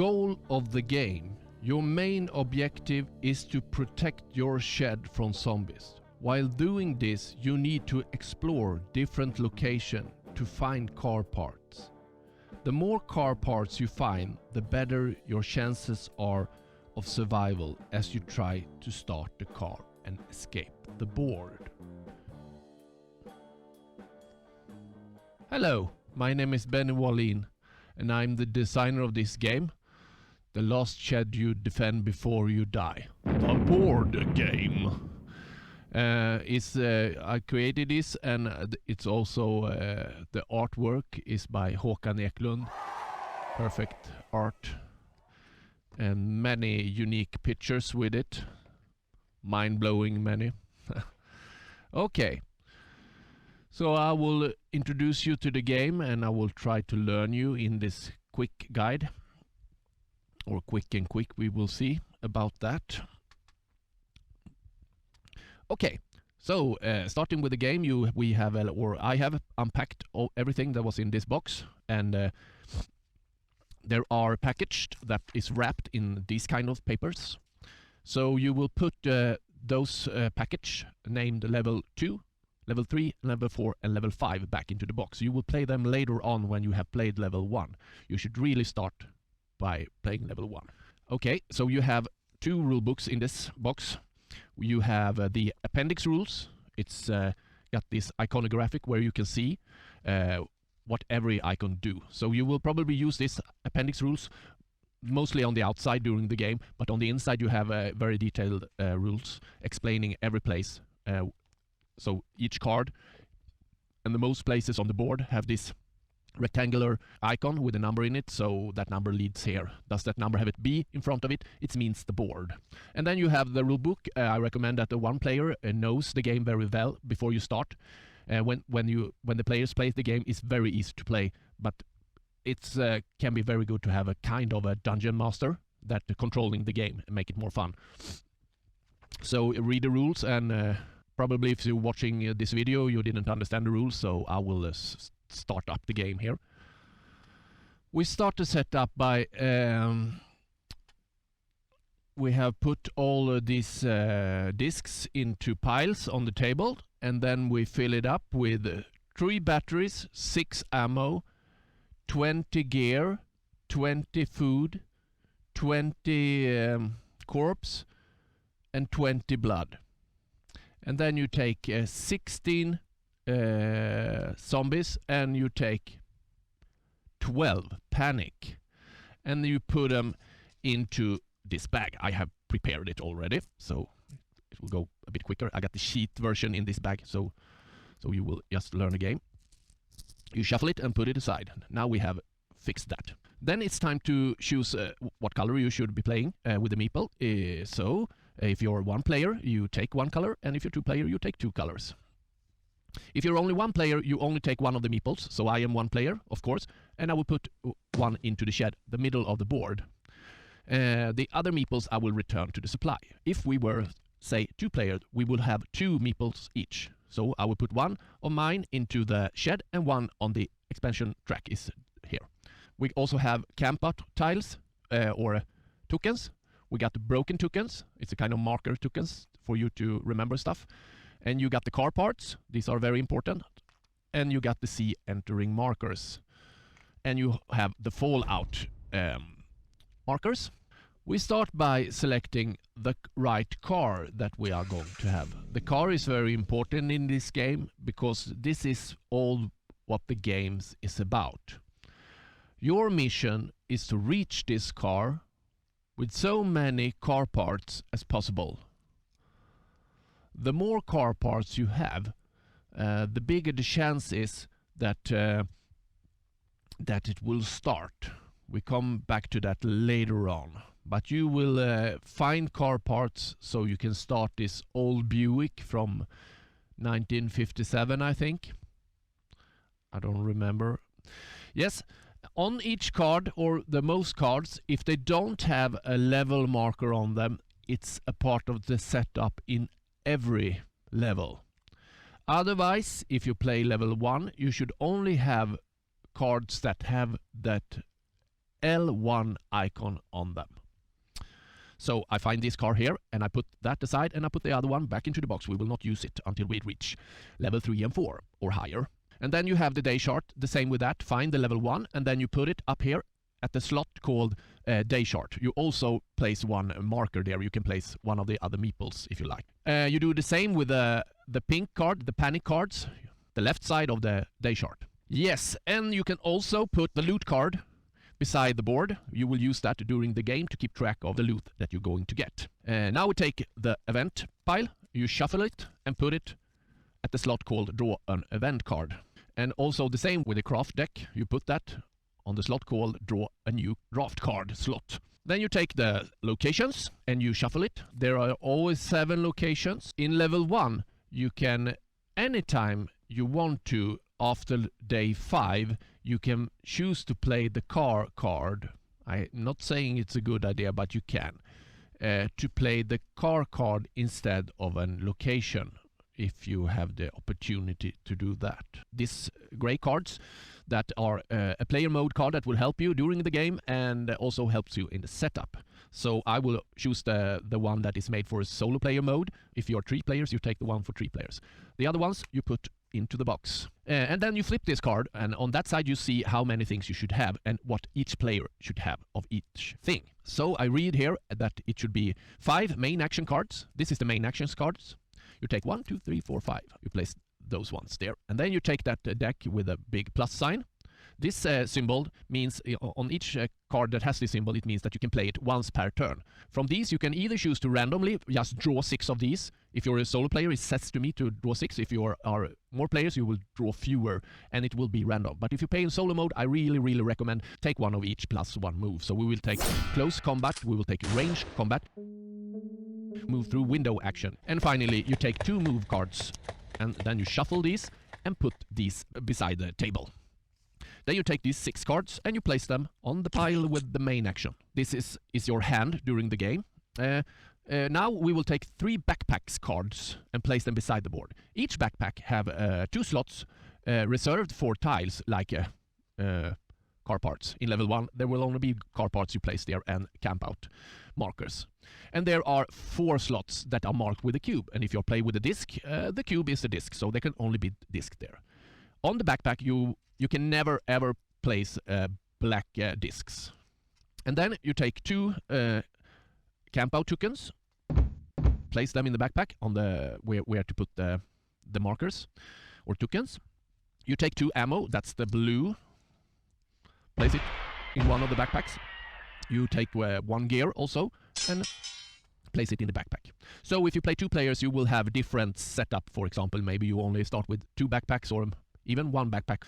goal of the game, your main objective is to protect your shed from zombies. While doing this, you need to explore different locations to find car parts. The more car parts you find, the better your chances are of survival as you try to start the car and escape the board. Hello, my name is Wallin, and I'm the designer of this game, The Last Shed You Defend Before You Die. The board game. I created this, and it's also the artwork is by Håkan Eklund. Perfect art and many unique pictures with it. Mind-blowing many. Okay. So I will introduce you to the game, and I will try to learn you in this quick guide. Or quick, we will see about that. Okay, so starting with the game, I have unpacked everything that was in this box, and there are packaged that is wrapped in these kind of papers. So you will put those package named level 2, level 3, level 4 and level 5 back into the box. You will play them later on when you have played level 1. You should really start by playing level 1. Okay, so you have 2 rule books in this box. You have the appendix rules. It's got this iconographic where you can see what every icon do. So you will probably use this appendix rules mostly on the outside during the game, but on the inside you have very detailed rules explaining every place. So each card and the most places on the board have this rectangular icon with a number in it, so that number leads here. Does that number have a B in front of it? It means the board. And then you have the rule book. I recommend that the one player knows the game very well before you start. When the players play the game, it's very easy to play, but it's can be very good to have a kind of a dungeon master that controlling the game and make it more fun. So read the rules, and probably if you're watching this video you didn't understand the rules, so I will start up the game here. We start the setup by we have put all these discs into piles on the table, and then we fill it up with 3 batteries, 6 ammo, 20 gear, 20 food, 20 corpse and 20 blood. And then you take 16 zombies, and you take 12 panic, and you put them into this bag. I have prepared it already, so it will go a bit quicker. I got the sheet version in this bag, so you will just learn the game. You shuffle it and put it aside. Now we have fixed that. Then it's time to choose what color you should be playing with the meeple. So if you're 1 player, you take 1 color, and if you're 2 player, you take 2 colors. If you're only 1 player, you only take 1 of the meeples. So I am 1 player, of course, and I will put 1 into the shed, the middle of the board. The other meeples I will return to the supply. If we were, say, 2 players, we will have 2 meeples each. So I will put 1 of mine into the shed, and 1 on the expansion track is here. We also have camp out tiles or tokens. We got the broken tokens. It's a kind of marker tokens for you to remember stuff. And you got the car parts. These are very important. And you got the sea entering markers. And you have the fallout markers. We start by selecting the right car that we are going to have. The car is very important in this game because this is all what the game is about. Your mission is to reach this car with so many car parts as possible. The more car parts you have, the bigger the chance is that it will start. We come back to that later on. But you will find car parts so you can start this old Buick from 1957, I think. I don't remember. Yes, on each card, or the most cards, if they don't have a level marker on them, it's a part of the setup in every level. Otherwise, if you play level 1, you should only have cards that have that L1 icon on them. So I find this car here, and I put that aside, and I put the other one back into the box. We will not use it until we reach level 3 and 4 or higher. And then you have the day chart, the same with that. Find the level 1, and then you put it up here at the slot called day chart. You also place one marker there. You can place one of the other meeples if you like. You do the same with the pink card, the panic cards, the left side of the day chart. Yes, and you can also put the loot card beside the board. You will use that during the game to keep track of the loot that you're going to get. Now we take the event pile, you shuffle it and put it at the slot called draw an event card. And also the same with the craft deck, you put that on the slot called draw a new draft card slot. Then you take the locations and you shuffle it. There are always 7 locations. In level 1, you can, anytime you want to, after day 5, you can choose to play the car card. I'm not saying it's a good idea, but you can. To play the car card instead of a location, if you have the opportunity to do that. These gray cards that are a player mode card that will help you during the game and also helps you in the setup. So I will choose the one that is made for a solo player mode. If you're 3 players, you take the one for 3 players. The other ones you put into the box. And then you flip this card, and on that side you see how many things you should have and what each player should have of each thing. So I read here that it should be 5 main action cards. This is the main actions cards. You take 1, 2, 3, 4, 5. You place those ones there. And then you take that deck with a big plus sign. This symbol means, on each card that has this symbol, it means that you can play it once per turn. From these, you can either choose to randomly just draw 6 of these. If you're a solo player, it sets to me to draw 6. If you are more players, you will draw fewer, and it will be random. But if you play in solo mode, I really recommend take one of each plus 1 move. So we will take close combat, we will take ranged combat, move through window action. And finally, you take 2 move cards, and then you shuffle these and put these beside the table. Then you take these 6 cards and you place them on the pile with the main action. This is your hand during the game. Now we will take 3 backpacks cards and place them beside the board. Each backpack have 2 slots reserved for tiles like car parts. In level 1 there will only be car parts you place there and camp out markers. And there are 4 slots that are marked with a cube. And if you play with a disc, the cube is the disc, so there can only be disc there. On the backpack you can never ever place black discs. And then you take 2 camp out tokens, place them in the backpack on the where to put the markers or tokens. You take 2 ammo, that's the blue, place it in one of the backpacks. You take 1 gear also and place it in the backpack. So if you play 2 players, you will have different setup. For example, maybe you only start with 2 backpacks or even 1 backpack.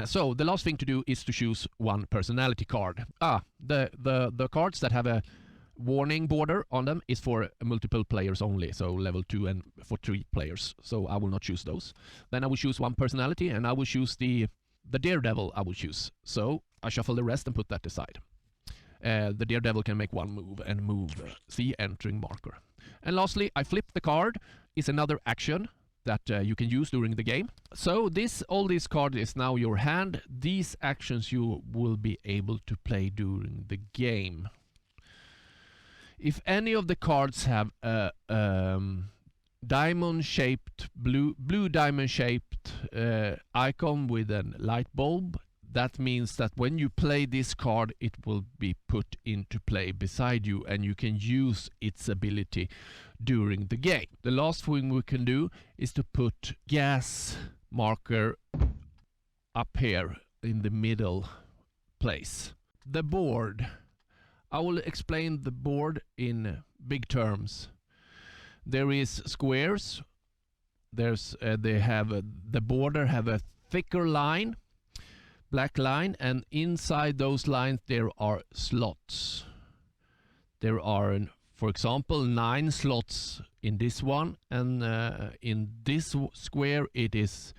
So the last thing to do is to choose 1 personality card. The cards that have a warning border on them is for multiple players only, so level 2 and for 3 players. So I will not choose those. Then I will choose 1 personality, and I will choose the daredevil I will choose. So I shuffle the rest and put that aside. The daredevil can make 1 move and move C entering marker. And lastly, I flip the card. Is another action that you can use during the game. So all these cards is now your hand. These actions you will be able to play during the game. If any of the cards have a diamond-shaped, blue diamond-shaped icon with a light bulb, that means that when you play this card, it will be put into play beside you, and you can use its ability during the game. The last thing we can do is to put gas marker up here in the middle place. The board. I will explain the board in big terms. There is squares. The border have a thicker line, black line, and inside those lines there are slots. There are, for example, 9 slots in this one, and in this square it is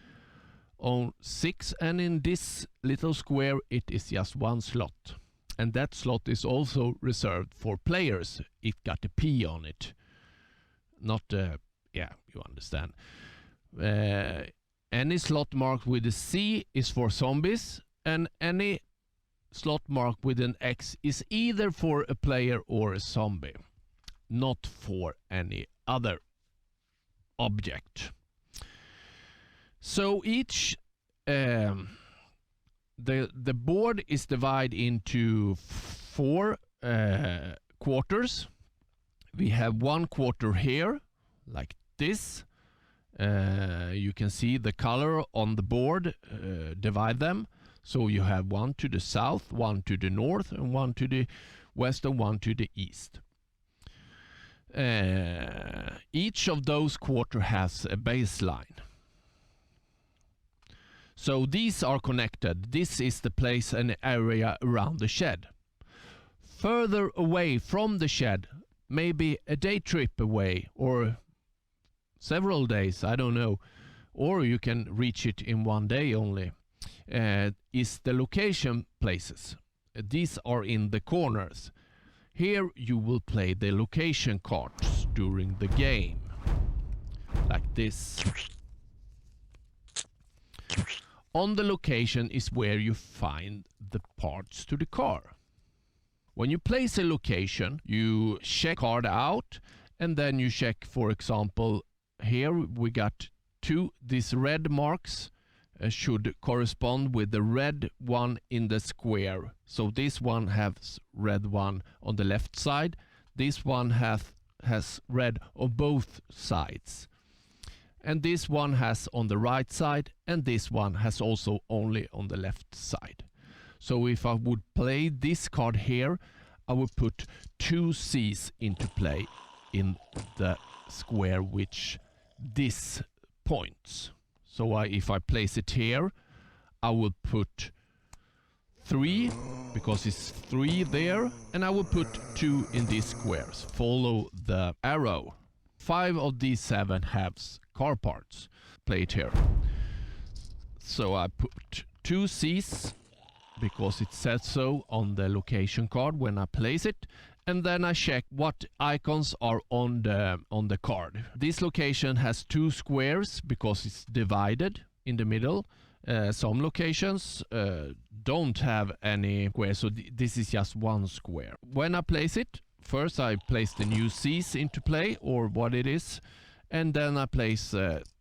on 6, and in this little square it is just 1 slot. And that slot is also reserved for players. It got a P on it. Not, yeah, you understand. Any slot marked with a C is for zombies, and any slot marked with an X is either for a player or a zombie, not for any other object. So each the board is divided into 4 quarters. We have 1 quarter here, like this. You can see the color on the board, divide them. So you have 1 to the south, 1 to the north, and 1 to the west, and 1 to the east. Each of those quarters has a baseline. So these are connected. This is the place and area around the shed. Further away from the shed, maybe a day trip away or several days, I don't know, or you can reach it in 1 day only, is the location places. These are in the corners. Here you will play the location cards during the game, like this. On the location is where you find the parts to the car. When you place a location, you check card out, and then you check, for example, here we got 2, these red marks should correspond with the red one in the square. So this one has red one on the left side, this one has red on both sides. And this one has on the right side, and this one has also only on the left side. So if I would play this card here, I would put 2 C's into play in the square which this points. So if I place it here, I will put 3, because it's 3 there, and I will put 2 in these squares. Follow the arrow. 5 of these 7 have car parts. Play it here. So I put 2 C's because it says so on the location card when I place it, and then I check what icons are on the card. This location has 2 squares because it's divided in the middle. Some locations don't have any squares, so this is just 1 square. When I place it, first I place the new C's into play, or what it is, and then I place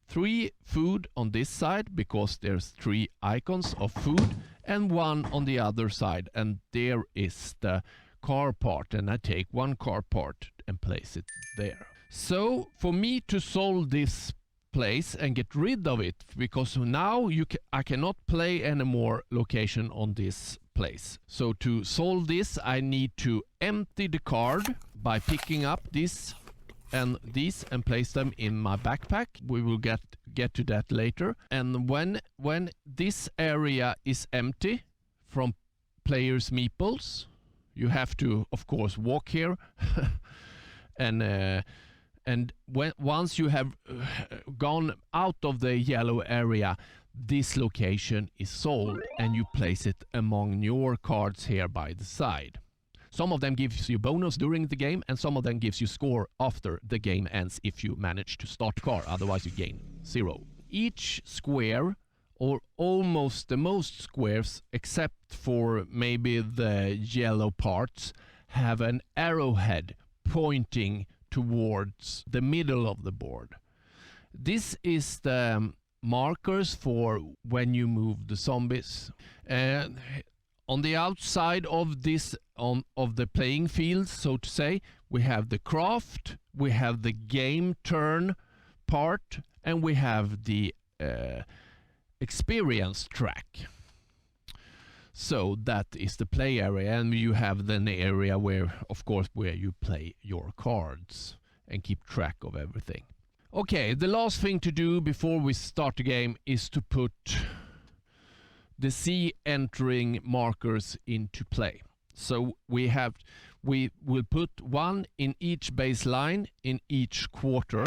3 food on this side because there's 3 icons of food, and 1 on the other side, and there is the car part, and I take 1 car part and place it there. So for me to solve this place and get rid of it, because now I cannot play any more location on this place. So to solve this, I need to empty the card by picking up this and these and place them in my backpack. We will get to that later. And when this area is empty from players' meeples, you have to, of course, walk here. And once you have gone out of the yellow area, this location is sold, and you place it among your cards here by the side. Some of them gives you bonus during the game, and some of them gives you score after the game ends if you manage to start the car, otherwise you gain 0. Each square, or almost the most squares, except for maybe the yellow parts, have an arrowhead pointing towards the middle of the board. This is the markers for when you move the zombies. On the outside of this, of the playing field, so to say, we have the craft, we have the game turn part, and we have the experience track. So that is the play area, and you have then the area where, of course, where you play your cards and keep track of everything. Okay, the last thing to do before we start the game is to put the C entering markers into play. So we will put 1 in each baseline in each quarter.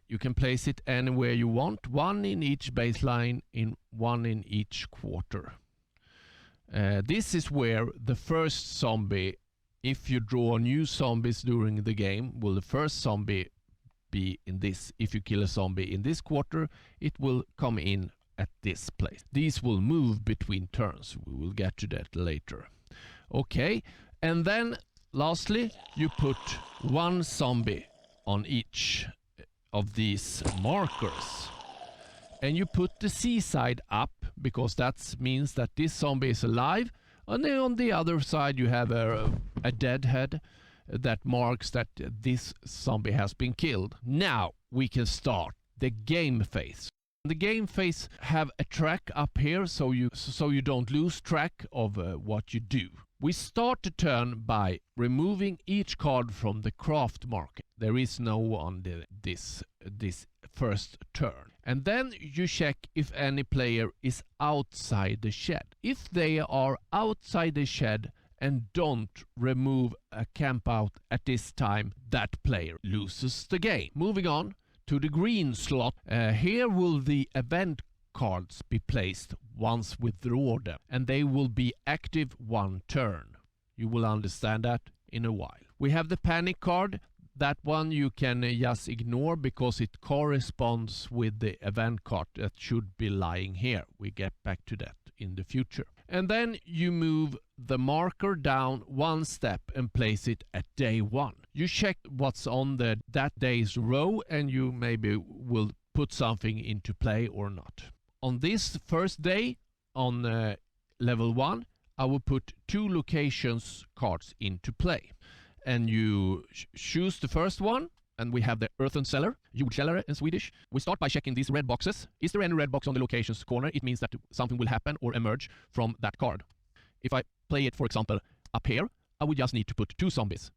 You can place it anywhere you want. 1 in each baseline, 1 in each quarter. This is where the first zombie, if you draw new zombies during the game, will the first zombie be in this. If you kill a zombie in this quarter, it will come in at this place. These will move between turns. We will get to that later. Okay, and then lastly, you put one zombie on each of these markers. And you put the seaside up, because that means that this zombie is alive. And then on the other side you have a dead head that marks that this zombie has been killed. Now we can start the game phase. The game phase have a track up here so you don't lose track of what you do. We start the turn by removing each card from the craft market. There is no on this first turn. And then you check if any player is outside the shed. If they are outside the shed and don't remove a camp out at this time, that player loses the game. Moving on to the green slot. Here will the event cards be placed once withdraw them, and they will be active one turn. You will understand that in a while. We have the panic card. That one you can just ignore because it corresponds with the event card that should be lying here. We get back to that in the future. And then you move the marker down one step and place it at day 1. You check what's on that day's row, and you maybe will put something into play or not. On this first day on level 1, I will put 2 locations cards into play. And you choose the first one, and we have the earthen cellar, jordkällare in Swedish. We start by checking these red boxes. Is there any red box on the locations corner? It means that something will happen or emerge from that card. If I play it, for example, up here, I would just need to put 2 zombies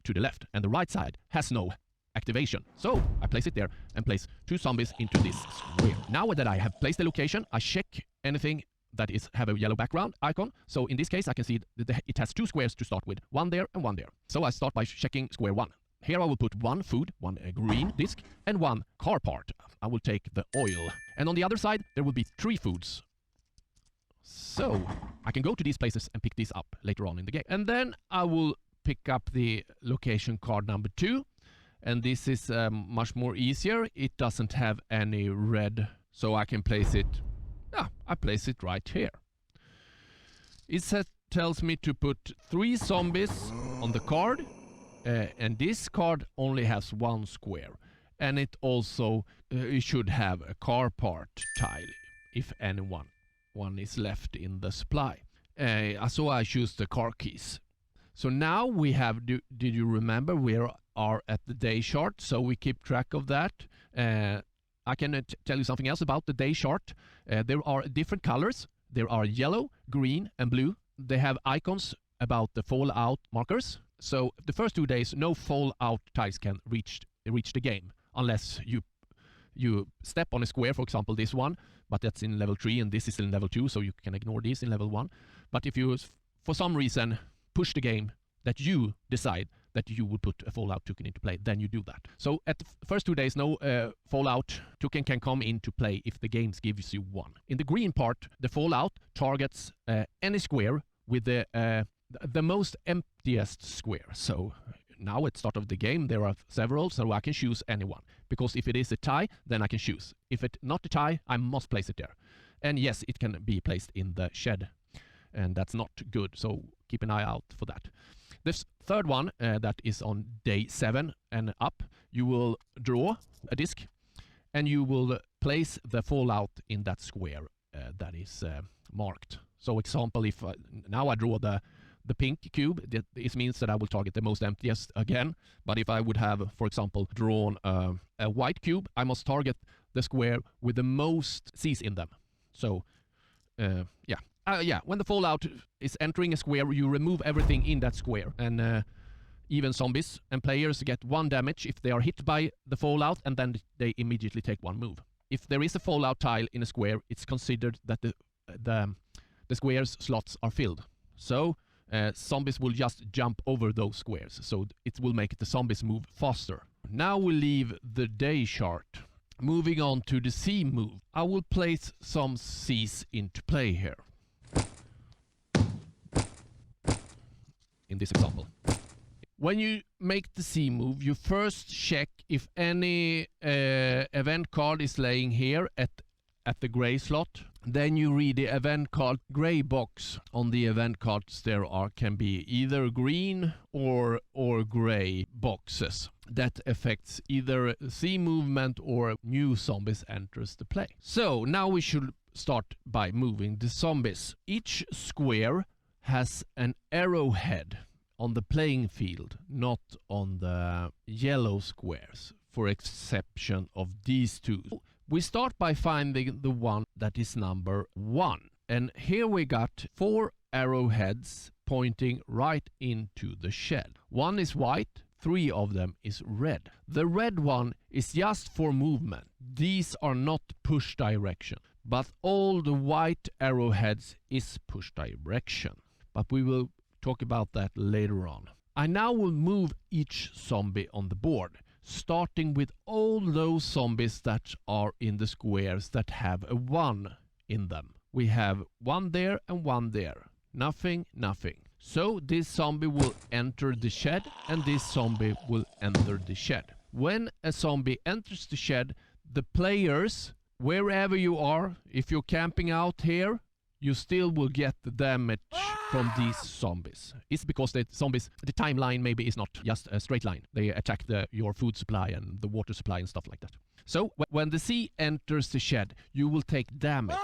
to the left, and the right side has no activation. So I place it there and place 2 zombies into this square. Now that I have placed the location, I check anything that have a yellow background icon. So in this case, I can see that it has 2 squares to start with, one there and one there. So I start by checking square 1. Here I will put 1 food, 1 green disc, and 1 car part. I will take the oil. And on the other side, there will be 3 foods. So I can go to these places and pick these up later on in the game. And then I will pick up the location card number 2. And this is much more easier. It doesn't have any red, so I can place it. I place it right here. It tells me to put 3 zombies on the card, and this card only has 1 square. And it also it should have a car part tile if one is left in the supply. So I choose the car keys. So now we have, did you remember we are at the day chart, so we keep track of that. I can tell you something else about the day chart. There are different colors. There are yellow, green, and blue. They have icons about the fallout markers. So the first 2 days, no fallout tiles can reach the game unless you step on a square, for example, this one, but that's in level 3 and this is in level 2, so you can ignore this in level 1. But if you, for some reason, push the game that you decide that you would put a fallout token into play, then you do that. So at the first 2 days, no fallout token can come into play if the game gives you 1. In the green part, the fallout targets any square with the most emptiest square. So now at the start of the game, there are several, so I can choose anyone. Because if it is a tie, then I can choose. If it's not a tie, I must place it there. And yes, it can be placed in the shed. And that's not good, so keep an eye out for that. This third one, that is on day 7 and up, you will draw a disc and you will place the fallout in that square that is marked. So example, if now I draw the pink cube, this means that I will target the most emptiest again. But if I would have, for example, drawn a white cube, I must target the square with the most C's in them. So, when the fallout is entering a square, you remove everything in that square. And even zombies and players get 1 damage if they are hit by the fallout, and then they immediately take 1 move. If there is a fallout tile in a square, it's considered that the square's slots are filled. So zombies will just jump over those squares. So it will make the zombies move faster. Now we leave the day chart. Moving on to the C move. I will place some C's into play here. In this example. When you make the C move, you first check if any event card is laying here at at the gray slot. Then you read the event card gray box. On the event cards there can be either green or gray boxes that affects either C movement or new zombies enters the play. So now we should start by moving the zombies. Each square has an arrowhead on the playing field, not on the yellow squares, for exception of these two. We start by finding the one that is number 1. And here we got 4 arrowheads pointing right into the shed. 1 is white, 3 of them is red. The red one is just for movement. These are not push direction, but all the white arrowheads is push direction. But we will talk about that later on. I now will move each zombie on the board, starting with all those zombies that are in the squares that have a 1 in them. We have 1 there and 1 there. Nothing, nothing. So this zombie will enter the shed and this zombie will enter the shed. When a zombie enters the shed, the players, wherever you are, if you're camping out here, you still will get the damage from these zombies. It's because the zombies, the timeline maybe is not just a straight line. They attack your food supply and the water supply and stuff like that. So when the C enters the shed, you will take damage.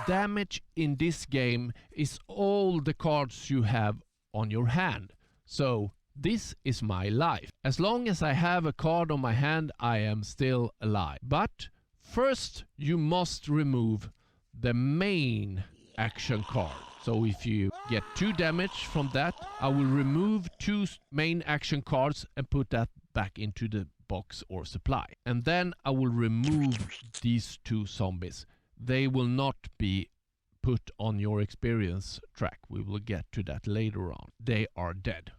Damage in this game is all the cards you have on your hand. So this is my life. As long as I have a card on my hand, I am still alive. But first you must remove the main action card. So if you get 2 damage from that, I will remove 2 main action cards and put that back into the box or supply. And then I will remove these 2 zombies. They will not be put on your experience track. We will get to that later on. They are dead.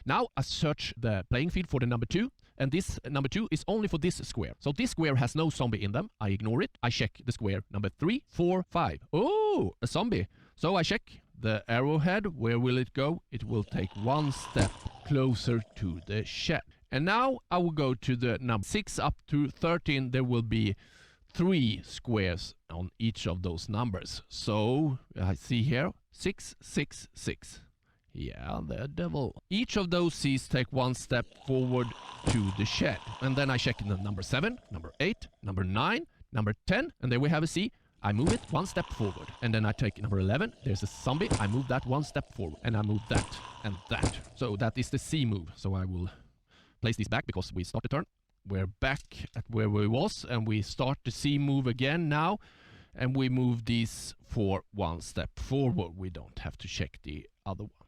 Now I search the playing field for the number 2. And this number 2 is only for this square. So this square has no zombie in them. I ignore it. I check the square number 3, 4, 5. Oh, a zombie. So I check the arrowhead. Where will it go? It will take 1 step closer to the shed. And now I will go to the number 6 up to 13. There will be 3 squares on each of those numbers. So I see here 6, 6, 6. Yeah, the devil. Each of those C's take 1 step forward to the shed. And then I check the number 7, number 8, number 9, number 10, and there we have a C. I move it 1 step forward. And then I take number 11. There's a zombie. I move that 1 step forward. And I move that and that. So that is the C move. So I will place these back because we start the turn. We're back at where we was and we start the C move again now. And we move these for 1 step forward. We don't have to check the other ones.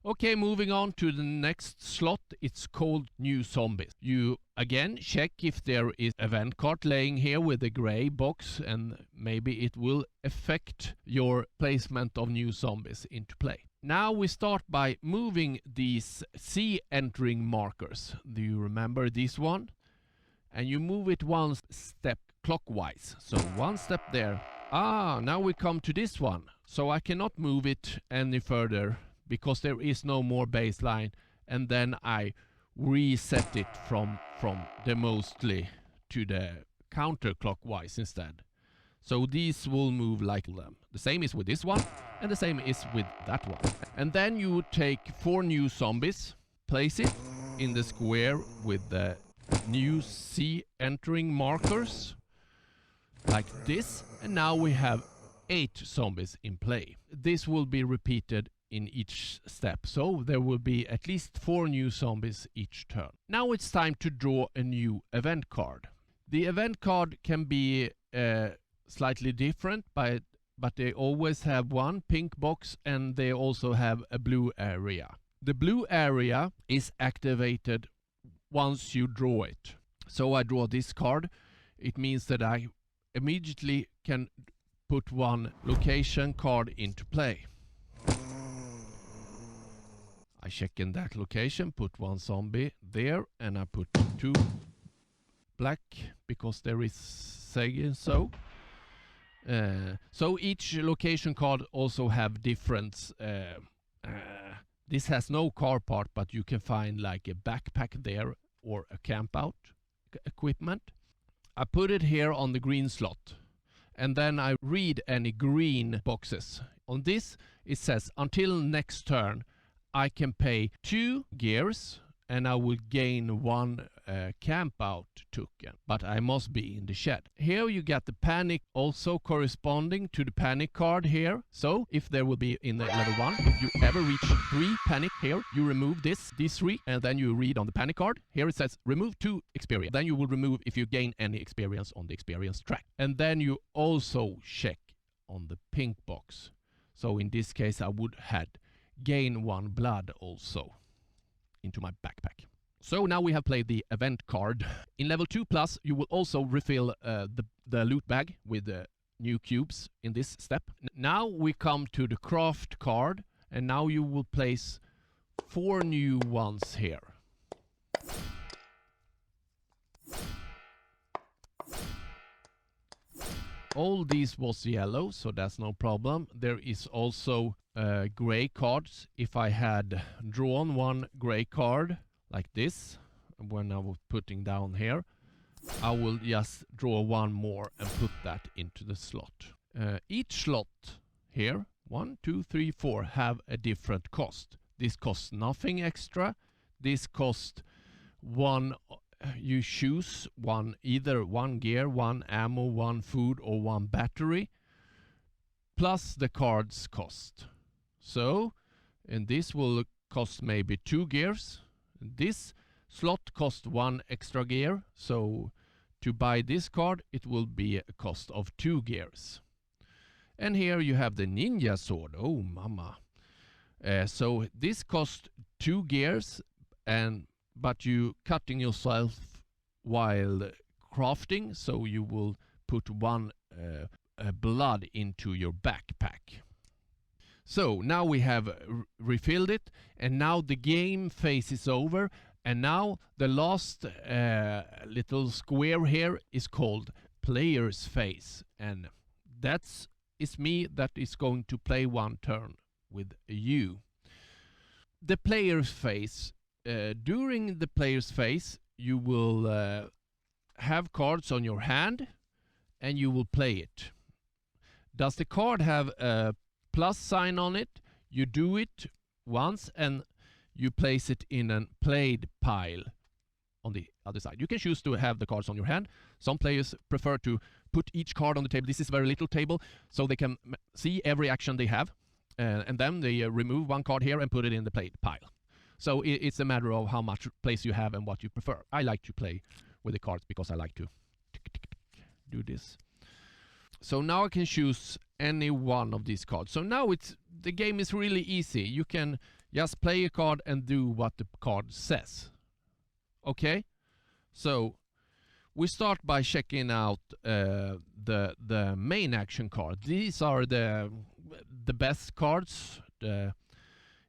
Okay, moving on to the next slot. It's called New Zombies. You again check if there is event card laying here with a gray box, and maybe it will affect your placement of new zombies into play. Now we start by moving these C entering markers. Do you remember this one? And you move it 1 step clockwise. So 1 step there. Now we come to this one. So I cannot move it any further because there is no more baseline, and then I reset it from the mostly to the counterclockwise instead. So these will move like them. The same is with this one, and the same is with that one. And then you take 4 new zombies, place it in the square with the new C entering markers, like this, and now we have 8 zombies in play. This will be repeated in each step, so there will be at least 4 new zombies each turn. Now it's time to draw a new event card. The event card can be slightly different, but they always have 1 pink box and they also have a blue area. The blue area is activated once you draw it. So I draw this card. It means that I immediately can put 1 location card into play. I check in that location, put 1 zombie there, and I put 2 black because there is saying so. So each location card also have different. This has no car part, but you can find like a backpack there or a camp out equipment. I put it here on the green slot, and then I read any green boxes. On this, it says, until next turn, I can pay 2 gears, and I will gain 1 camp out token, but I must be in the shed. Here you get the panic also corresponding to the panic card here. So if there will be in the level 1, if you ever reach 3 panic here, you remove these 3, and then you read on the panic card. Here it says remove 2 experience. Then you will remove if you gain any experience on the experience track. And then you also check on the pink box. So in this case I would had gain 1 blood also into my backpack. So now we have played the event card. In level 2 plus, you will also refill the loot bag with new cubes in this step. Now we come to the craft card, and now you will place 4 new ones here. All these was yellow, so that's no problem. There is also gray cards. If I had drawn 1 gray card like this, when I was putting down here, I will just draw 1 more and put that into the slot. Each slot here, 1, 2, 3, 4, have a different cost. This costs nothing extra. This costs 1. You choose one, either 1 gear, 1 ammo, 1 food, or 1 battery, plus the card's cost. So, and this will cost maybe 2 gears. This slot costs 1 extra gear, so to buy this card it will be a cost of 2 gears. And here you have the ninja sword. Oh mama. So this costs 2 gears, but you cutting yourself while crafting, so you will put 1 blood into your backpack. So now we have refilled it, and now the game phase is over, and now the last little square here is called player's phase, and that's me that is going to play 1 turn with you. The player's phase. During the player's phase, you will have cards on your hand, and you will play it. Does the card have a plus sign on it? You do it once, and you place it in a played pile on the other side. You can choose to have the cards on your hand. Some players prefer to put each card on the table. This is a very little table, so they can see every action they have, and then they remove 1 card here and put it in the played pile. So it's a matter of how much place you have and what you prefer. I like to play with the cards because I like to do this. So now I can choose any one of these cards. So now the game is really easy. You can just play a card and do what the card says. Okay? So we start by checking out the main action card. These are the best cards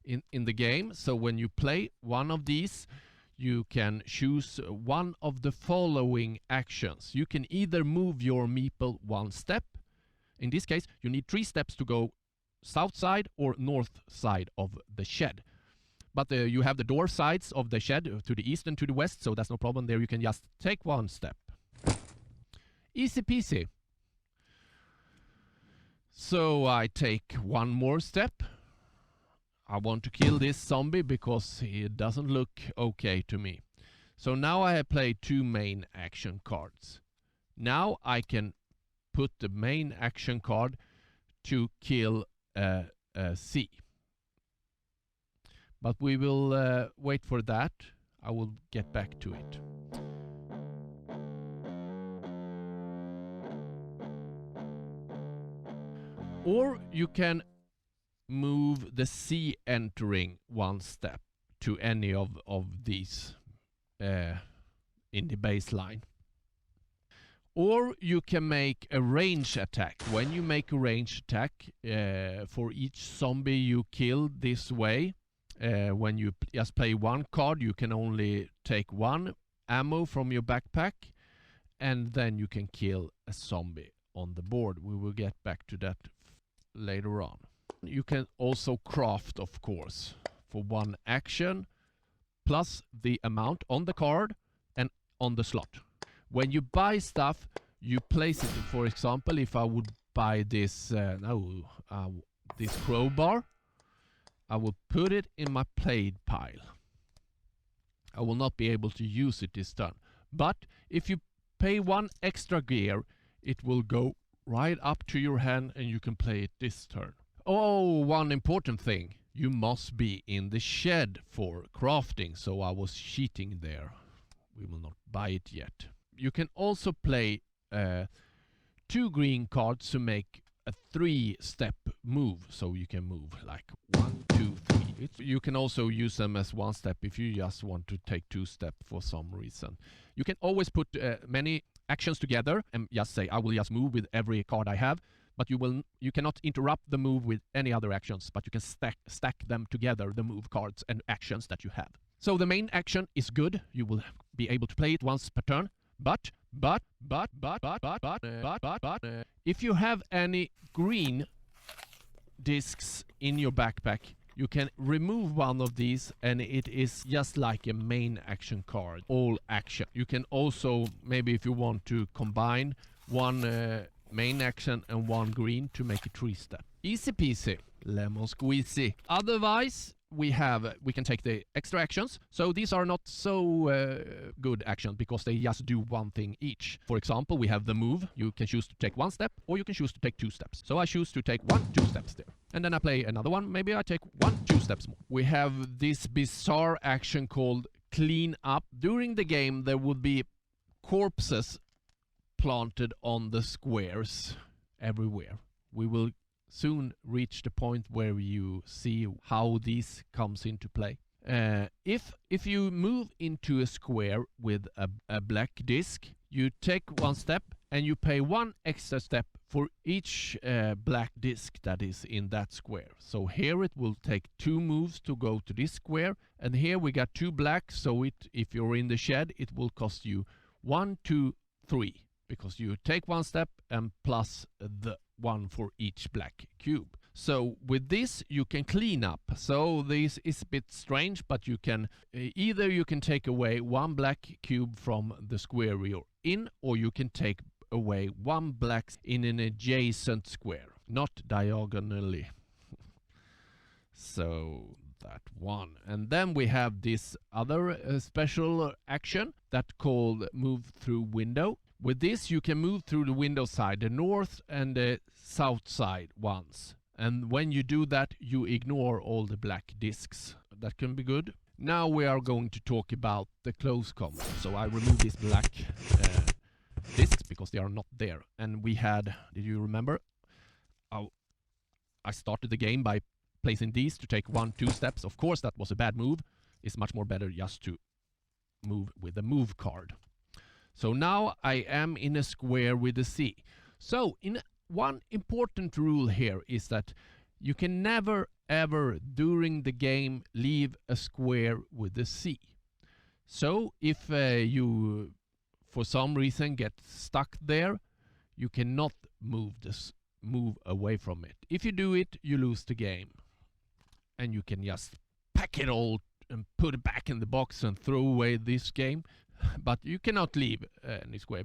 in the game. So when you play one of these, you can choose one of the following actions. You can either move your meeple 1 step. In this case, you need 3 steps to go south side or north side of the shed. But you have the door sides of the shed to the east and to the west, so that's no problem there. You can just take 1 step. Easy peasy. So I take 1 more step. I want to kill this zombie because he doesn't look okay to me. So now I have played 2 main action cards. Now I can put the main action card to kill C. But we will wait for that. I will get back to it. Or you can move the C entering 1 step to any of these in the baseline. Or you can make a range attack. When you make a range attack for each zombie you kill this way, when you just play 1 card, you can only take 1 ammo from your backpack, and then you can kill a zombie on the board. We will get back to that later on. You can also craft, of course, for 1 action, plus the amount on the card and on the slot. When you buy stuff, you place it. For example, if I would buy this this crowbar, I will put it in my played pile. I will not be able to use it this turn. But if you pay 1 extra gear, it will go right up to your hand and you can play it this turn. Oh, one important thing. You must be in the shed for crafting, so I was cheating there. We will not buy it yet. You can also play 2 green cards to make a 3-step move, so you can move like 1, 2, 3. You can also use them as 1 step if you just want to take 2 steps for some reason. You can always put many actions together and just say, I will just move with every card I have, but you cannot interrupt the move with any other actions, but you can stack them together, the move cards and actions that you have. So the main action is good. You will be able to play it once per turn, but if you have any green discs in your backpack, you can remove one of these and it is just like a main action card, all action. You can also, maybe if you want to combine one main action and 1 green to make a 3-step. Easy peasy, lemon squeezy. Otherwise, we can take the extra actions. So these are not so good actions because they just do 1 thing each. For example, we have the move. You can choose to take 1 step or you can choose to take 2 steps. So I choose to take 2 steps there. And then I play another one. Maybe I take 2 steps more. We have this bizarre action called clean up. During the game, there would be corpses planted on the squares everywhere. We will soon reach the point where you see how this comes into play. If you move into a square with a black disc, you take 1 step and you pay 1 extra step for each black disc that is in that square. So here it will take 2 moves to go to this square, and here we got 2 black, so if you're in the shed, it will cost you 1, 2, 3. Because you take 1 step and plus the 1 for each black cube. So with this you can clean up. So this is a bit strange, but you can either you can take away 1 black cube from the square you're in, or you can take away 1 black in an adjacent square, not diagonally. So that one. And then we have this other special action that called move through window. With this you can move through the window side, the north and the south side once. And when you do that, you ignore all the black discs. That can be good. Now we are going to talk about the close combat. So I remove these black discs because they are not there. And we had, did you remember? I started the game by placing these to take 1, 2 steps. Of course, that was a bad move. It's much more better just to move with the move card. So now I am in a square with a C. So one important rule here is that you can never ever during the game leave a square with a C. So if you for some reason get stuck there, you cannot move away from it. If you do it, you lose the game. And you can just pack it all and put it back in the box and throw away this game. But you cannot leave any square.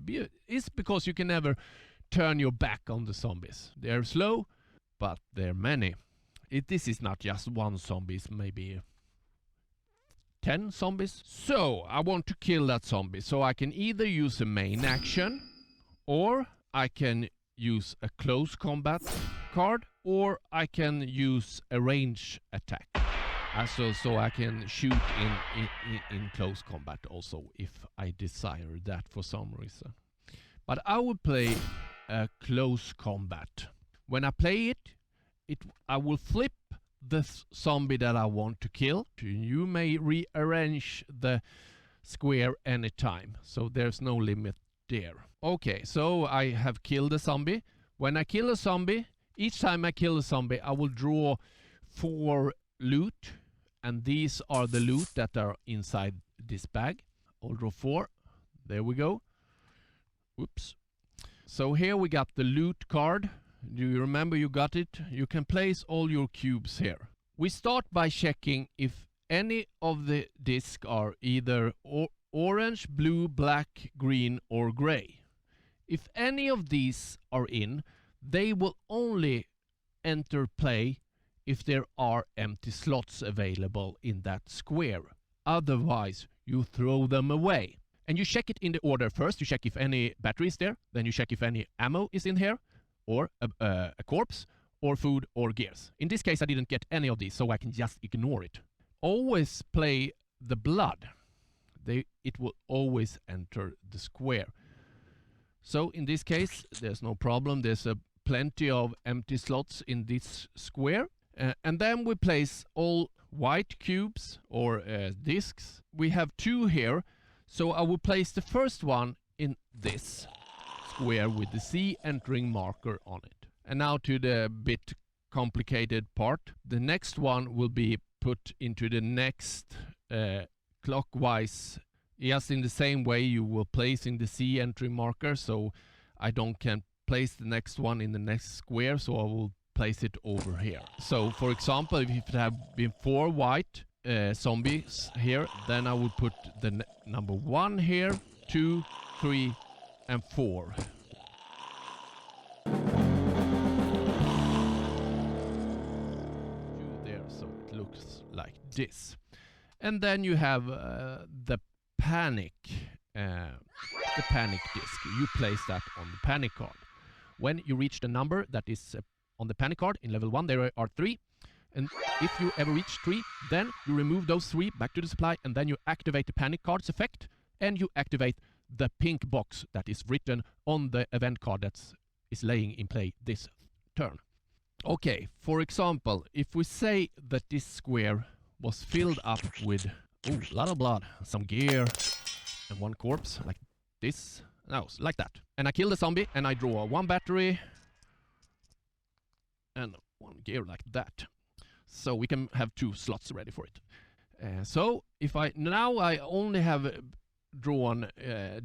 It's because you can never turn your back on the zombies. They're slow, but they're many. This is not just 1 zombie, it's maybe 10 zombies. So I want to kill that zombie. So I can either use a main action, or I can use a close combat card, or I can use a range attack. So I can shoot in close combat also if I desire that for some reason. But I will play a close combat. When I play it, I will flip the zombie that I want to kill. You may rearrange the square anytime, so there's no limit there. Okay, so I have killed a zombie. When I kill a zombie, each time I kill a zombie, I will draw 4 loot. And these are the loot that are inside this bag. I'll draw 4. There we go. Oops. So here we got the loot card. Do you remember you got it? You can place all your cubes here. We start by checking if any of the discs are either orange, blue, black, green or gray. If any of these are in, they will only enter play if there are empty slots available in that square. Otherwise, you throw them away. And you check it in the order first. You check if any battery is there. Then you check if any ammo is in here, or a corpse, or food, or gears. In this case, I didn't get any of these, so I can just ignore it. Always play the blood. It will always enter the square. So in this case, there's no problem. There's plenty of empty slots in this square. And then we place all white cubes or discs. We have 2 here, so I will place the first one in this square with the C entering marker on it. And now to the bit complicated part. The next one will be put into the next clockwise, just in the same way you will place in the C entry marker, so I can place the next one in the next square, so I will place it over here. So for example, if it have been 4 white zombies here, then I will put the number 1 here, 2, 3 and 4. There, so it looks like this. And then you have the panic disc. You place that on the panic card. When you reach the number that is on the panic card in level 1, there are 3. And if you ever reach 3, then you remove those 3 back to the supply, and then you activate the panic card's effect, and you activate the pink box that is written on the event card that is laying in play this turn. Okay, for example, if we say that this square was filled up with a lot of blood, some gear, and 1 corpse, like this, no, like that. And I kill the zombie, and I draw 1 battery, and 1 gear like that. So we can have 2 slots ready for it. So if I only have drawn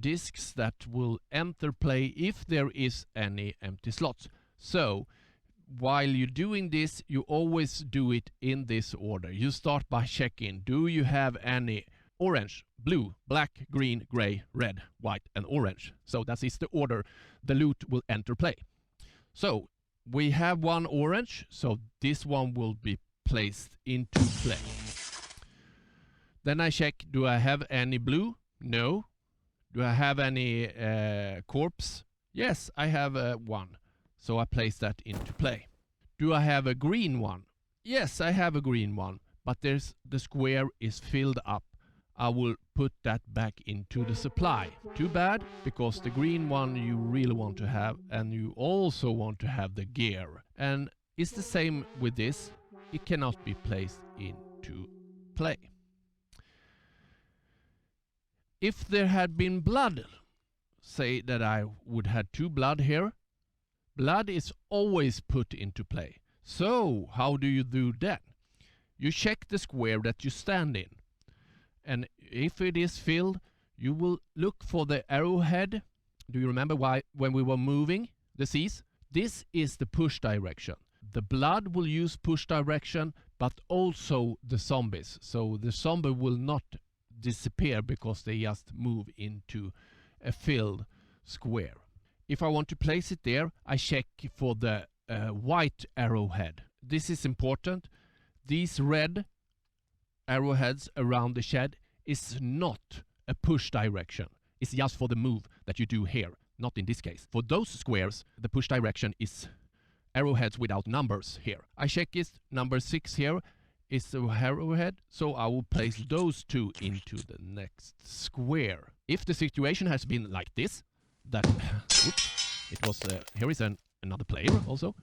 discs that will enter play if there is any empty slots. So while you're doing this, you always do it in this order. You start by checking, do you have any orange, blue, black, green, gray, red, white and orange. So that is the order the loot will enter play. So we have 1 orange, so this one will be placed into play. Then I check, do I have any blue? No. Do I have any corpse? Yes, I have 1. So I place that into play. Do I have a green one? Yes, I have a green one, but the square is filled up. I will put that back into the supply. Too bad, because the green one you really want to have, and you also want to have the gear. And it's the same with this. It cannot be placed into play. If there had been blood, say that I would have 2 blood here, blood is always put into play. So how do you do that? You check the square that you stand in. And if it is filled, you will look for the arrowhead. Do you remember when we were moving the C's? This is the push direction. The blood will use push direction, but also the zombies. So the zombie will not disappear because they just move into a filled square. If I want to place it there, I check for the white arrowhead. This is important. These red arrowheads around the shed is not a push direction. It's just for the move that you do here, not in this case. For those squares, the push direction is arrowheads without numbers here. I check it, number 6 here is the arrowhead, so I will place those 2 into the next square. If the situation has been like this, that oops, it was here is another player also.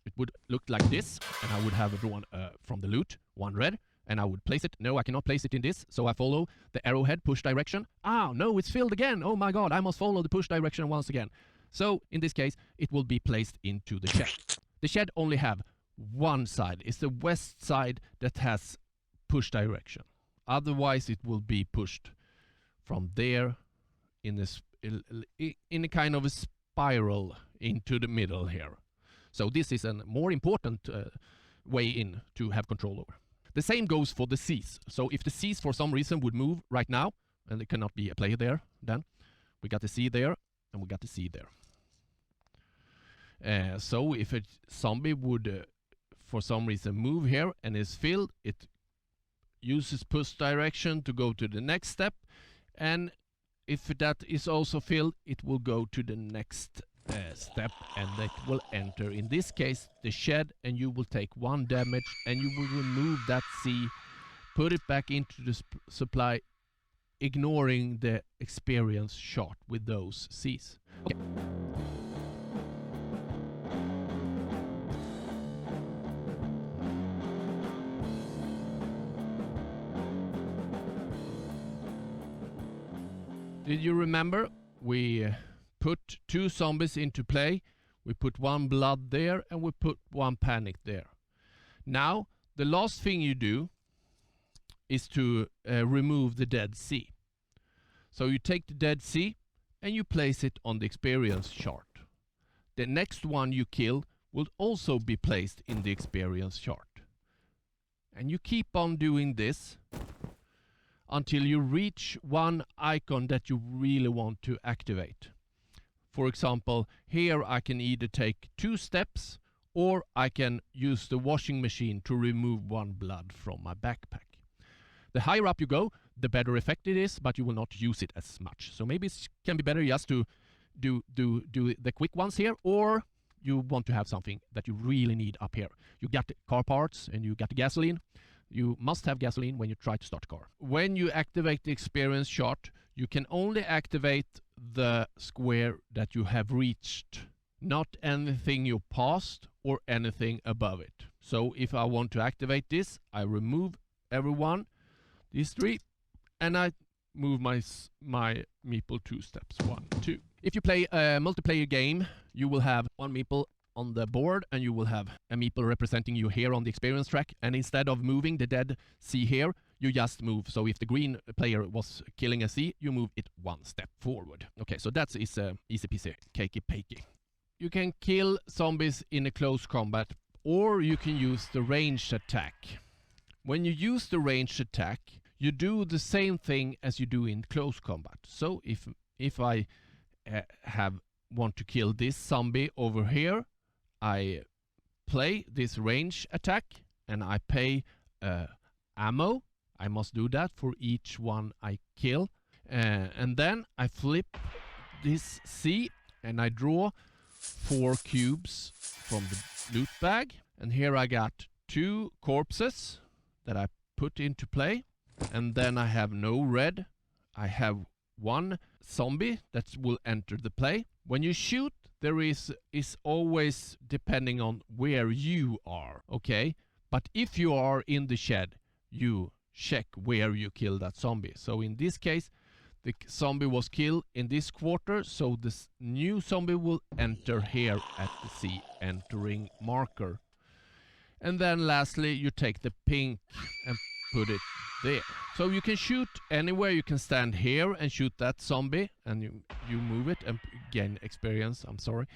It would look like this, and I would have drawn from the loot 1 red, and I would place it. No, I cannot place it in this, so I follow the arrowhead push direction. Ah, no, it's filled again. Oh my god, I must follow the push direction once again. So in this case, it will be placed into the shed. The shed only have 1 side. It's the west side that has push direction. Otherwise, it will be pushed from there in a kind of a spiral into the middle here. So this is a more important way in to have control over. The same goes for the C's. So if the C's for some reason would move right now, and there cannot be a player there. Then we got the C there, and we got the C there. So if a zombie would, for some reason, move here and is filled, it uses push direction to go to the next step, and if that is also filled, it will go to the next step, and it will enter, in this case, the shed, and you will take 1 damage, and you will remove that C, put it back into the supply, ignoring the experience shot with those Cs. Okay. Did you remember? We put 2 zombies into play, we put 1 blood there, and we put 1 panic there. Now, the last thing you do is to remove the dead C. So you take the dead C and you place it on the experience chart. The next one you kill will also be placed in the experience chart. And you keep on doing this until you reach one icon that you really want to activate. For example, here I can either take 2 steps, or I can use the washing machine to remove 1 blood from my backpack. The higher up you go, the better effect it is, but you will not use it as much. So maybe it can be better just to do the quick ones here, or you want to have something that you really need up here. You got the car parts and you got the gasoline. You must have gasoline when you try to start a car. When you activate the experience chart, you can only activate the square that you have reached, not anything you passed or anything above it. So if I want to activate this, I remove everyone, these 3, and I move my meeple 2 steps, 1, 2. If you play a multiplayer game, you will have 1 meeple on the board, and you will have a meeple representing you here on the experience track, and instead of moving the dead C here, you just move. So if the green player was killing a C, you move it 1 step forward. Okay, so that is easy peasy, cakey pakey. You can kill zombies in a close combat, or you can use the ranged attack. When you use the ranged attack, you do the same thing as you do in close combat. So if I want to kill this zombie over here, I play this range attack and I pay ammo. I must do that for each one I kill. And then I flip this C and I draw 4 cubes from the loot bag. And here I got 2 corpses that I put into play. And then I have no red. I have 1 zombie that will enter the play. When you shoot, there is always depending on where you are, okay? But if you are in the shed, you check where you kill that zombie. So in this case, the zombie was killed in this quarter, so this new zombie will enter here at the C entering marker. And then lastly, you take the pink and put it there. So you can shoot anywhere. You can stand here and shoot that zombie, and you move it and gain experience. I'm sorry.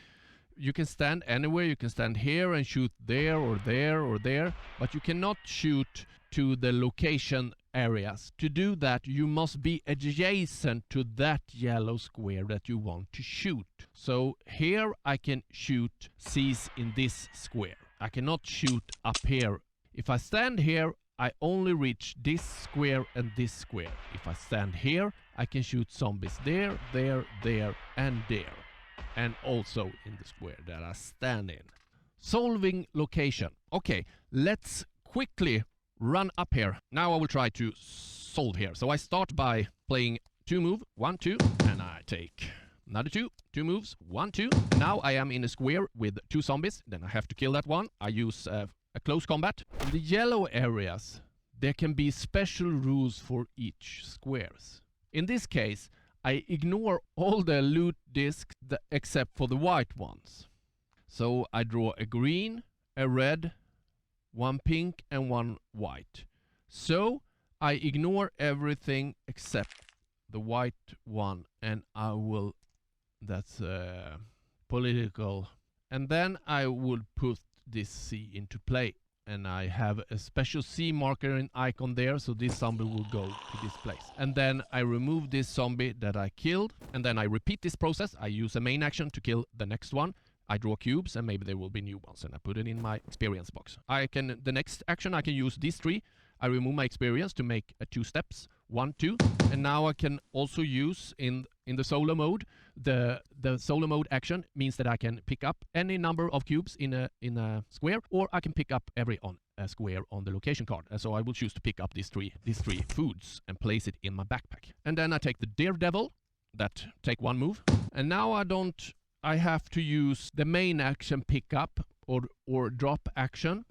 You can stand anywhere. You can stand here and shoot there or there or there, but you cannot shoot to the location areas. To do that, you must be adjacent to that yellow square that you want to shoot. So here I can shoot C's in this square. I cannot shoot up here. If I stand here, I only reach this square and this square. If I stand here, I can shoot zombies there, there, there, and there. And also in the square that I stand in. Solving location. Okay, let's quickly run up here. Now I will try to solve here. So I start by playing 2 move, 1, 2, and I take another 2 moves, 1, 2. Now I am in a square with 2 zombies. Then I have to kill that one. I use a close combat. In the yellow areas, there can be special rules for each squares. In this case, I ignore all the loot discs except for the white ones. So I draw a green, a red, 1 pink, and 1 white. So I ignore everything except the white one, and I will, that's political. And then I would put this C into play. and I have a special C marker and icon there, so this zombie will go to this place. And then I remove this zombie that I killed, and then I repeat this process. I use a main action to kill the next one. I draw cubes, and maybe there will be new ones, and I put it in my experience box. The next action, I can use these 3. I remove my experience to make 2 steps, 1, 2, and now I can also use in the solo mode. The solo mode action means that I can pick up any number of cubes in a square, or I can pick up every on a square on the location card. And so I will choose to pick up these three foods and place it in my backpack. And then I take the Daredevil, that take 1 move, and now I have to use the main action pickup or drop action.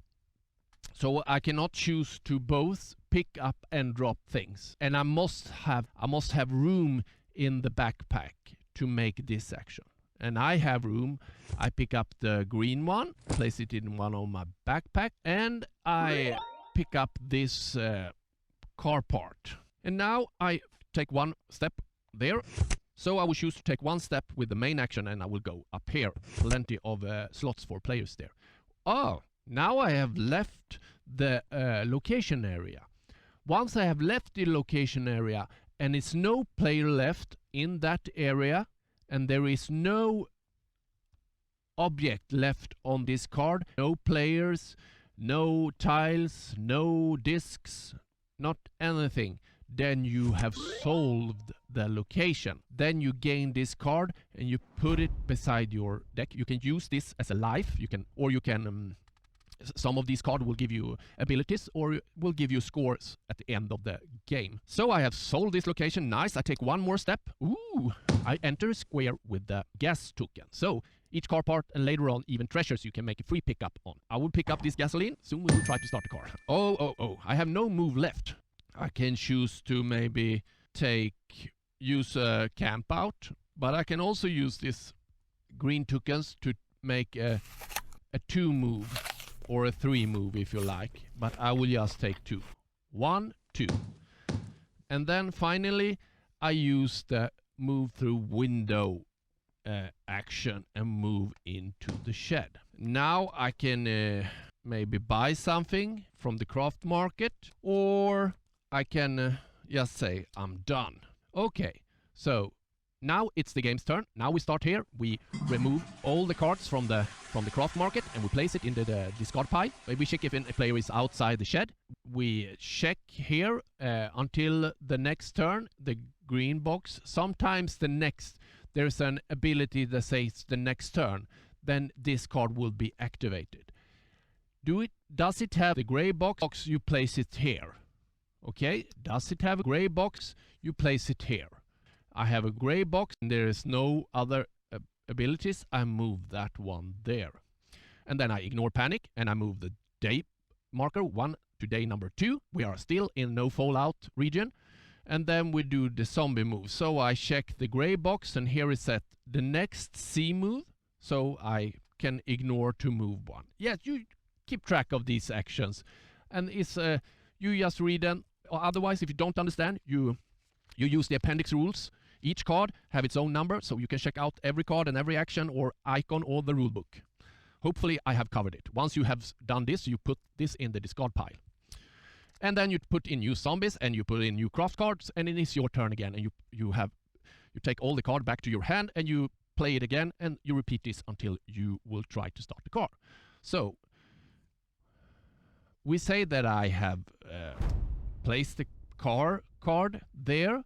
So I cannot choose to both pick up and drop things. And I must have room in the backpack to make this action. And I have room. I pick up the green one, place it in one of my backpack, and I pick up this car part. And now I take 1 step there. So I will choose to take 1 step with the main action, and I will go up here. Plenty of slots for players there. Oh, now I have left the location area. Once I have left the location area and it's no player left in that area, and there is no object left on this card, no players, no tiles, no discs, not anything, then you have solved the location. Then you gain this card and you put it beside your deck. You can use this as a life, some of these cards will give you abilities or will give you scores at the end of the game. So I have solved this location. Nice. I take 1 more step. Ooh! I enter a square with the gas token. So each car part and later on even treasures you can make a free pickup on. I will pick up this gasoline. Soon we will try to start the car. Oh. I have no move left. I can choose to maybe use a camp out, but I can also use this green tokens to make a 2 move. Or a 3 move if you like, but I will just take 2. 1, 2. And then finally I use the move through window action and move into the shed. Now I can maybe buy something from the craft market, or I can just say I'm done. Okay, so now it's the game's turn. Now we start here. We remove all the cards from the craft market and we place it into the discard pile. We check if a player is outside the shed. We check here until the next turn, the green box. Sometimes there's an ability that says the next turn. Then this card will be activated. Does it have the gray box? You place it here. Okay, does it have a gray box? You place it here. I have a gray box and there is no other abilities. I move that one there. And then I ignore panic and I move the day marker 1 to day number 2. We are still in no fallout region. And then we do the zombie move. So I check the gray box and here is set the next C move. So I can ignore to move 1. Yes, you keep track of these actions. And it's you just read them. Otherwise, if you don't understand, you use the appendix rules. Each card have its own number, so you can check out every card and every action or icon or the rulebook. Hopefully I have covered it. Once you have done this, you put this in the discard pile. And then you put in new zombies and you put in new craft cards, and it is your turn again. And you take all the card back to your hand and you play it again, and you repeat this until you will try to start the car. So we say that I have placed the car card there,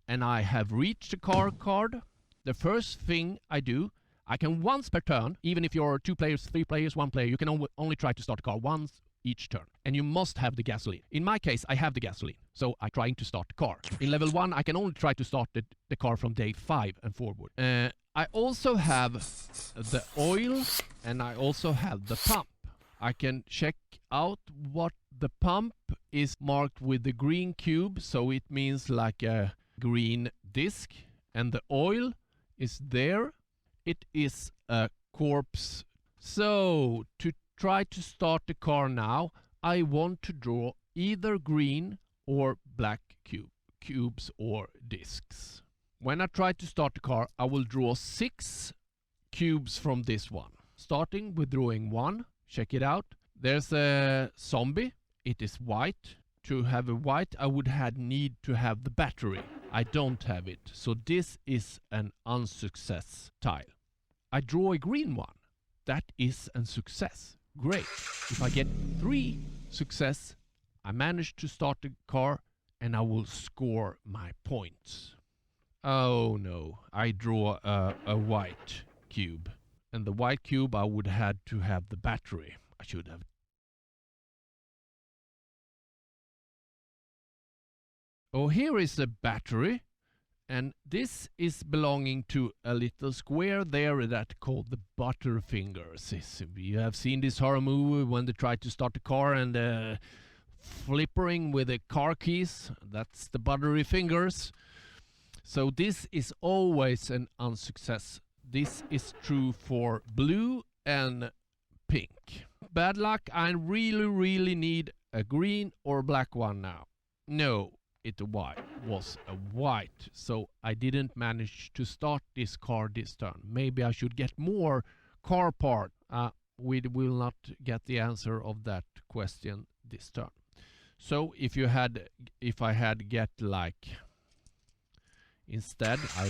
and I have reached the car card. The first thing I do, I can once per turn, even if you're 2 players, 3 players, 1 player, you can only try to start the car once each turn. And you must have the gasoline. In my case, I have the gasoline, so I'm trying to start the car. In level 1, I can only try to start the car from day 5 and forward. I also have the oil, and I also have the pump. I can check out what the pump is marked with the green cube, so it means like a green disc, and the oil is there. It is a corpse. So to try to start the car now, I want to draw either green or black cubes or discs. When I try to start the car, I will draw 6 cubes from this one, starting with drawing 1. Check it out. There's a zombie. It is white. To have a white, I would need to have the battery. I don't have it. So this is an unsuccess tile. I draw a green one. That is a success. Great. If I get 3 success, I manage to start the car and I will score my points. Oh no, I draw a white cube. And the white cube, I would had to have the battery. I should have. Oh, here is a battery. And this is belonging to a little square there that called the Butterfingers. You have seen this horror movie when they try to start the car and flippering with the car keys. That's the buttery fingers. So this is always an unsuccess. This is true for blue and pink. Bad luck, I really need a green or black one now. No, it was a white, so I didn't manage to start this car this turn. Maybe I should get more car part. We will not get the answer of that question this turn. So if I had get like, instead I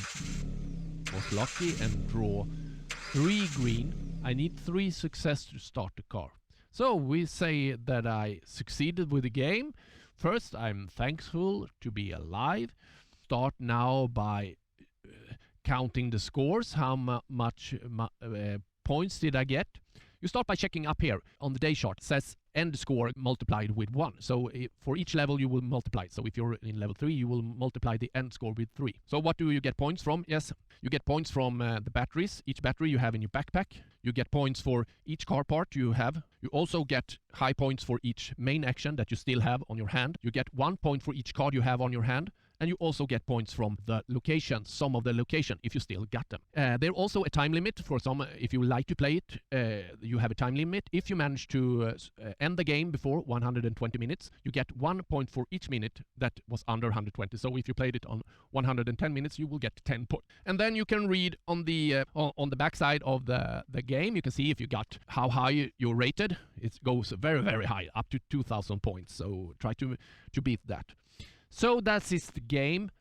was lucky and draw 3 green. I need 3 success to start the car. So we say that I succeeded with the game. First, I'm thankful to be alive. Start now by counting the scores. How much points did I get? You start by checking up here on the day chart. It says end score multiplied with 1. So for each level you will multiply. So if you're in level 3, you will multiply the end score with 3. So what do you get points from? Yes, you get points from the batteries. Each battery you have in your backpack. You get points for each car part you have. You also get high points for each main action that you still have on your hand. You get 1 point for each card you have on your hand. And you also get points from the location, some of the location, if you still got them. There's also a time limit for some, if you like to play it, you have a time limit. If you manage to end the game before 120 minutes, you get 1 point for each minute that was under 120. So if you played it on 110 minutes, you will get 10 points. And then you can read on the backside of the game, you can see if you got how high you're rated. It goes very high, up to 2,000 points. So try to beat that. So that is the game.